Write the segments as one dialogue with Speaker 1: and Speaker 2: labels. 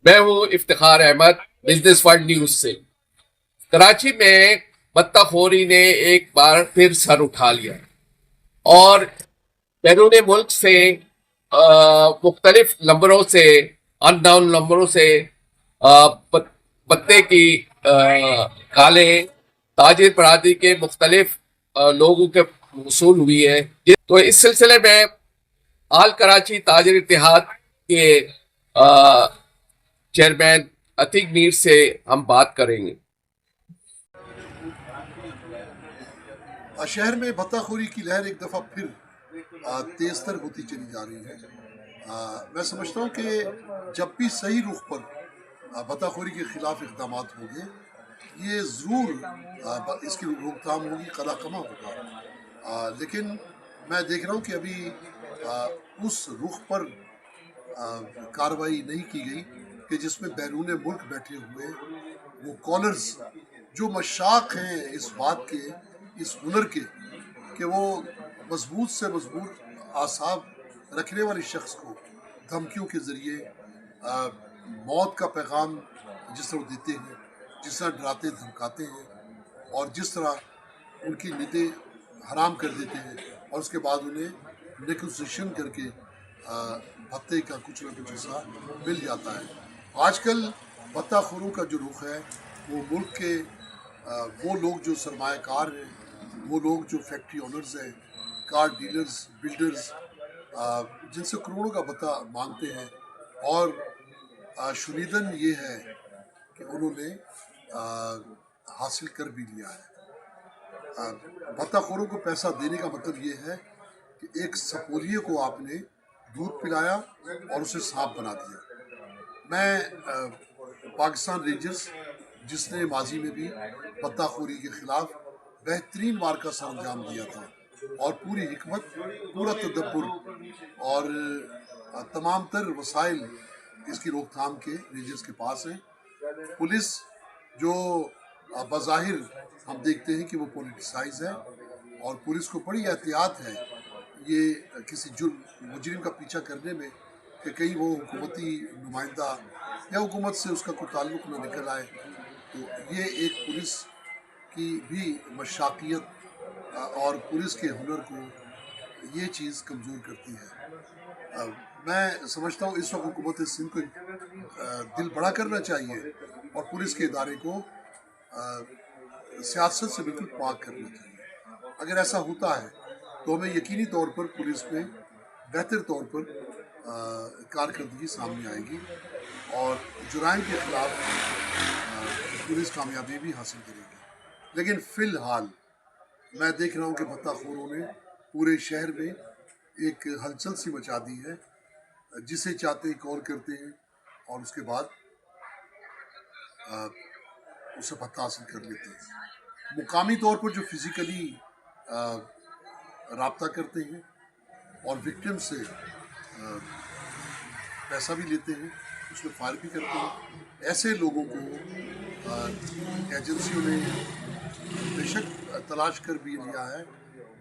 Speaker 1: मैं हूं Iftikhar Ahmed, business world news से। कराची में बत्ताखोरी ने एक बार फिर सर उठा लिया और बैरून मुल्क से मुख्तलिफ नंबरों से, अननाउन नंबरों से पत्ते की कालें ताजिर बरादरी के मुख्तलिफ लोगों के वसूल हुई है। तो इस सिलसिले में आल कराची ताजिर इत्तेहाद के चेयरमैन अतीक मीर से हम बात करेंगे।
Speaker 2: शहर में भत्ताखोरी की लहर एक दफ़ा फिर तेज़ तर होती चली जा रही है। मैं समझता हूँ कि जब भी सही रुख पर भत्ताखोरी के ख़िलाफ़ इक़दाम होंगे, ये ज़रूर इसकी रोकथाम होगी, कड़ा कमा होगा। लेकिन मैं देख रहा हूँ कि अभी उस रुख पर कार्रवाई नहीं की गई कि जिसमें बैरून मुल्क बैठे हुए वो कॉलर्स जो मशाक हैं इस बात के, इस हुनर के, कि वो मजबूत से मजबूत आसाब रखने वाले शख्स को धमकियों के ज़रिए मौत का पैगाम जिस तरह देते हैं, जिस तरह डराते धमकाते हैं और जिस तरह उनकी नींदें हराम कर देते हैं और उसके बाद उन्हें नेगोशिएशन करके भत्ते का कुछ न कुछ हिस्सा मिल जाता है। आजकल भत्ताखोरों का जो रुख है वो मुल्क के वो लोग जो सरमायाकार हैं, वो लोग जो फैक्ट्री ओनर्स हैं, कार डीलर्स, बिल्डर्स, जिनसे करोड़ों का भत्ता मांगते हैं। और शुनीदन ये है कि उन्होंने हासिल कर भी लिया है। भत्ताखोरों को पैसा देने का मतलब ये है कि एक सपोलिये को आपने दूध पिलाया और उसे सांप बना दिया। मैं पाकिस्तान रेंजर्स, जिसने माजी में भी भत्ताखोरी के ख़िलाफ़ बेहतरीन वार का सर अंजाम दिया था और पूरी हिकमत, पूरा तदब्बुर और तमाम तर वसाइल इसकी रोकथाम के रेंजर्स के पास हैं। पुलिस जो बज़ाहिर हम देखते हैं कि वो पॉलिटिसाइज है और पुलिस को बड़ी एहतियात है ये किसी मुजरिम का पीछा करने में कि कहीं वो हुकूमती नुमाइंदा या हुकूमत से उसका कोई ताल्लुक़ न निकल आए। तो ये एक पुलिस की भी मशाकियत और पुलिस के हुनर को ये चीज़ कमज़ोर करती है। मैं समझता हूँ इस वक्त हुकूमत सिंध को दिल बड़ा करना चाहिए और पुलिस के इदारे को सियासत से बिल्कुल पाक करना चाहिए। अगर ऐसा होता है तो हमें यकीनी तौर पर पुलिस में बेहतर तौर पर कारकर्दगी सामने आएगी और जुराइम के ख़िलाफ़ पुलिस कामयाबी भी हासिल करेगी। लेकिन फ़िलहाल मैं देख रहा हूँ कि भत्ताखोरों ने पूरे शहर में एक हलचल सी मचा दी है। जिसे चाहते कॉल करते हैं और उसके बाद उससे भत्ता हासिल कर लेते हैं। मुकामी तौर पर जो फिज़िकली राब्ता करते हैं और विक्टिम से पैसा भी लेते हैं, उसमें फायर भी करते हैं, ऐसे लोगों को एजेंसियों ने बेशक तलाश कर भी लिया है।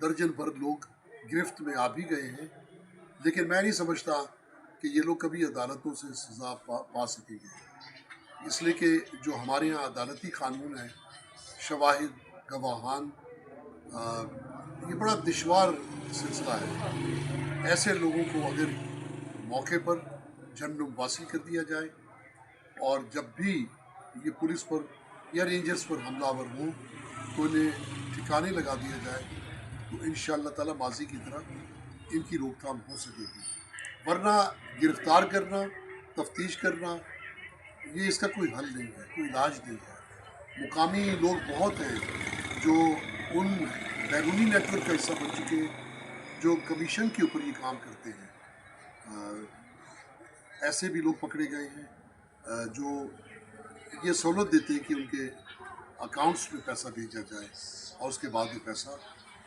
Speaker 2: दर्जन भर लोग गिरफ्त में आ भी गए हैं, लेकिन मैं नहीं समझता कि ये लोग कभी अदालतों से सज़ा पा सकेंगे। इसलिए कि जो हमारे यहाँ अदालती कानून है, शवाहिद, गवाहान, ये बड़ा दुश्वार सिलसिला है। ऐसे लोगों को अगर मौके पर जन्मवासी कर दिया जाए और जब भी ये पुलिस पर या रेंजर्स पर हमलावर हों तो इन्हें ठिकाने लगा दिया जाए, तो इंशाअल्लाह ताला माजी की तरह इनकी रोकथाम हो सकेगी। वरना गिरफ़्तार करना, तफ्तीश करना, ये इसका कोई हल नहीं है, कोई इलाज नहीं है। मुकामी लोग बहुत हैं जो उन बैरूनी नेटवर्क का हिस्सा बन चुके हैं जो कमीशन के ऊपर ये काम करते हैं। ऐसे भी लोग पकड़े गए हैं जो ये सहूलत देते हैं कि उनके अकाउंट्स में पैसा भेजा जाए और उसके बाद वो पैसा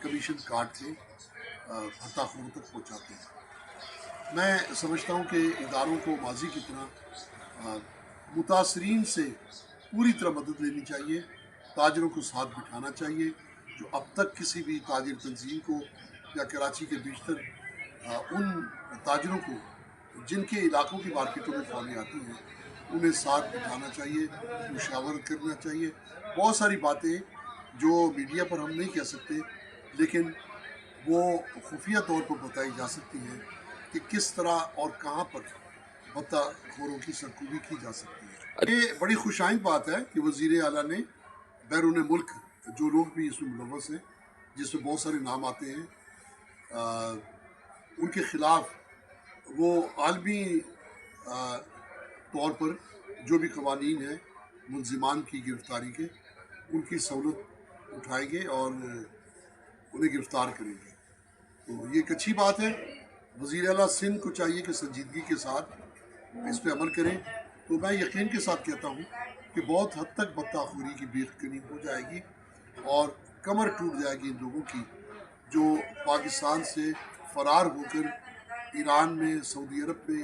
Speaker 2: कमीशन काट के भत्ताखोरों तक पहुंचाते हैं। मैं समझता हूं कि इदारों को माजी की तरह मुतासरीन से पूरी तरह मदद लेनी चाहिए, ताजरों को साथ बिठाना चाहिए। जो अब तक किसी भी ताजिर तंजीम को या कराची के बेशतर उन ताजरों को जिनके इलाकों की मार्केटों में फौलें आती हैं انہیں ساتھ بٹھانا چاہیے، مشاورت کرنا چاہیے. بہت ساری باتیں جو میڈیا پر ہم نہیں کہہ سکتے لیکن وہ خفیہ طور پر بتائی جا سکتی ہیں کہ کس طرح اور کہاں پر بطہ خوروں کی سرکوبی کی جا سکتی ہے. یہ بڑی خوش آئند بات ہے کہ وزیر اعلیٰ نے بیرون ملک جو لوگ بھی اس میں ملوث ہیں، جس میں بہت سارے نام آتے ہیں، ان کے خلاف وہ عالمی طور پر جو بھی قوانین ہیں ملزمان کی گرفتاری کے، ان کی سہولت اٹھائیں گے اور انہیں گرفتار کریں گے. تو یہ ایک اچھی بات ہے. وزیر اعلیٰ سندھ کو چاہیے کہ سنجیدگی کے ساتھ اس پہ عمل کریں. تو میں یقین کے ساتھ کہتا ہوں کہ بہت حد تک بطہ خوری کی بیخ کنی ہو جائے گی اور کمر ٹوٹ جائے گی ان لوگوں کی جو پاکستان سے فرار ہو کر ایران میں، سعودی عرب میں،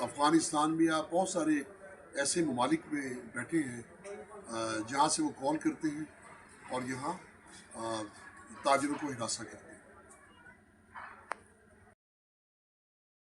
Speaker 2: افغانستان میں یا بہت سارے ایسے ممالک میں بیٹھے ہیں جہاں سے وہ کال کرتے ہیں اور یہاں تاجروں کو ہراساں کرتے ہیں.